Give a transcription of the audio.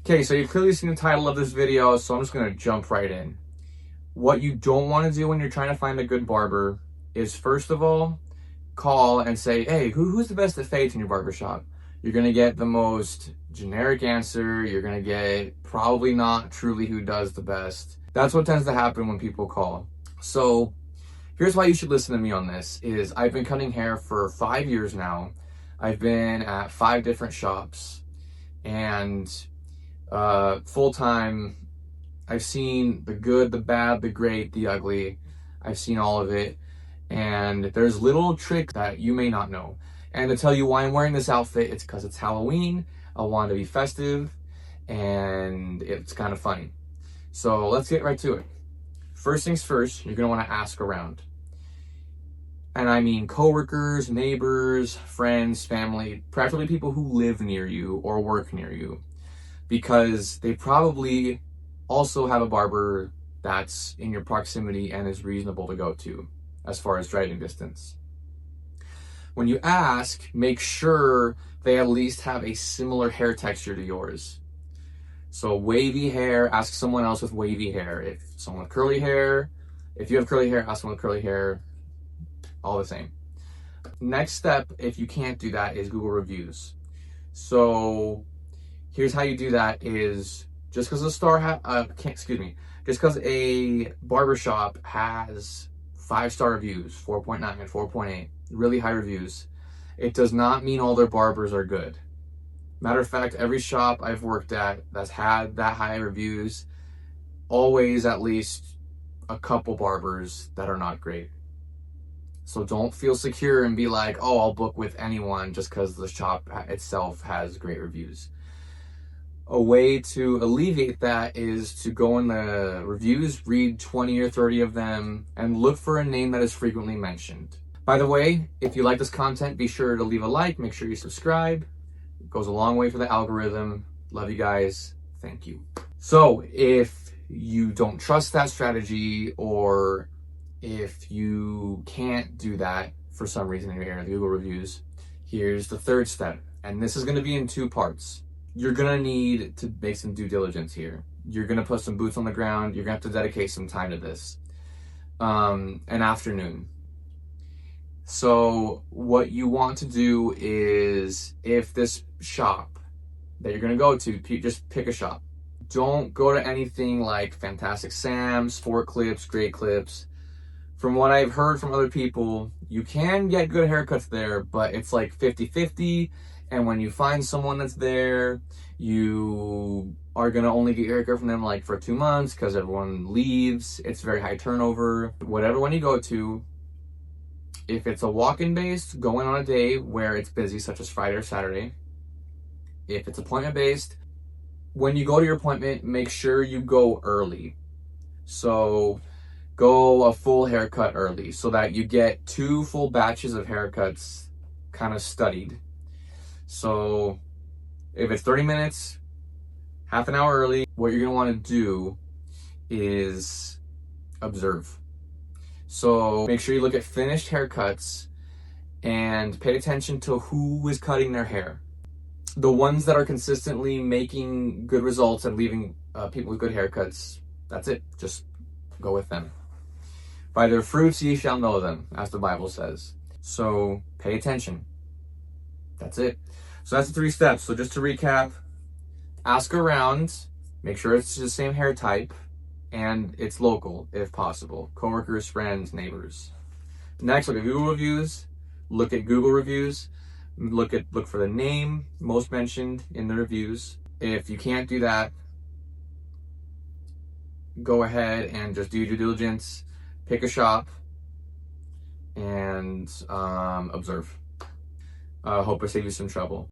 Okay, so you've clearly seen the title of this video, so I'm just gonna jump right in. What you don't want to do when you're trying to find a good barber is, first of all, call and say, hey, who's the best at fades in your barbershop? You're gonna get the most generic answer. You're gonna get probably not truly who does the best. That's what tends to happen when people call. So here's why you should listen to me on this, is I've been cutting hair for 5 years now. I've been at 5 different shops, and full-time, I've seen the good, the bad, the great, the ugly. I've seen all of it. And there's little tricks that you may not know. And to tell you why I'm wearing this outfit, it's because it's Halloween. I want to be festive, and it's kind of funny. So let's get right to it. First things first, you're going to want to ask around. And I mean coworkers, neighbors, friends, family, preferably people who live near you or work near you, because they probably also have a barber that's in your proximity and is reasonable to go to as far as driving distance. When you ask, make sure they at least have a similar hair texture to yours. So wavy hair, ask someone else with wavy hair. If someone with curly hair, if you have curly hair, ask someone with curly hair, all the same. Next step, if you can't do that, is Google reviews. So here's how you do that: is just because just because a barbershop has 5-star reviews, 4.9 and 4.8, really high reviews, it does not mean all their barbers are good. Matter of fact, every shop I've worked at that's had that high reviews, always at least a couple barbers that are not great. So don't feel secure and be like, oh, I'll book with anyone just because the shop itself has great reviews. A way to alleviate that is to go in the reviews, read 20 or 30 of them, and look for a name that is frequently mentioned. By the way, if you like this content, be sure to leave a like, make sure you subscribe. It goes a long way for the algorithm. Love you guys. Thank you. So if you don't trust that strategy, or if you can't do that for some reason in your area, the Google reviews, here's the third step. And this is going to be in 2 parts. You're going to need to make some due diligence here. You're going to put some boots on the ground. You're going to have to dedicate some time to this. An afternoon. So what you want to do is, if this shop that you're going to go to, just pick a shop. Don't go to anything like Fantastic Sam's, Sport Clips, Great Clips. From what I've heard from other people, you can get good haircuts there, but it's like 50-50. And when you find someone that's there, you are going to only get your haircut from them like for 2 months because everyone leaves. It's very high turnover. Whatever one you go to, if it's a walk-in based, go in on a day where it's busy, such as Friday or Saturday. If it's appointment based, when you go to your appointment, make sure you go early. So go a full haircut early so that you get 2 full batches of haircuts kind of studied. So if it's 30 minutes, half an hour early, what you're going to want to do is observe. So make sure you look at finished haircuts and pay attention to who is cutting their hair. The ones that are consistently making good results and leaving people with good haircuts, that's it. Just go with them. By their fruits ye shall know them, as the Bible says. So pay attention. That's it. So that's the 3 steps. So just to recap, ask around, make sure it's the same hair type, and it's local if possible. Coworkers, friends, neighbors. Next, look at Google reviews. Look at Google reviews. Look for the name most mentioned in the reviews. If you can't do that, go ahead and just do your due diligence. Pick a shop and observe. Hope I save you some trouble.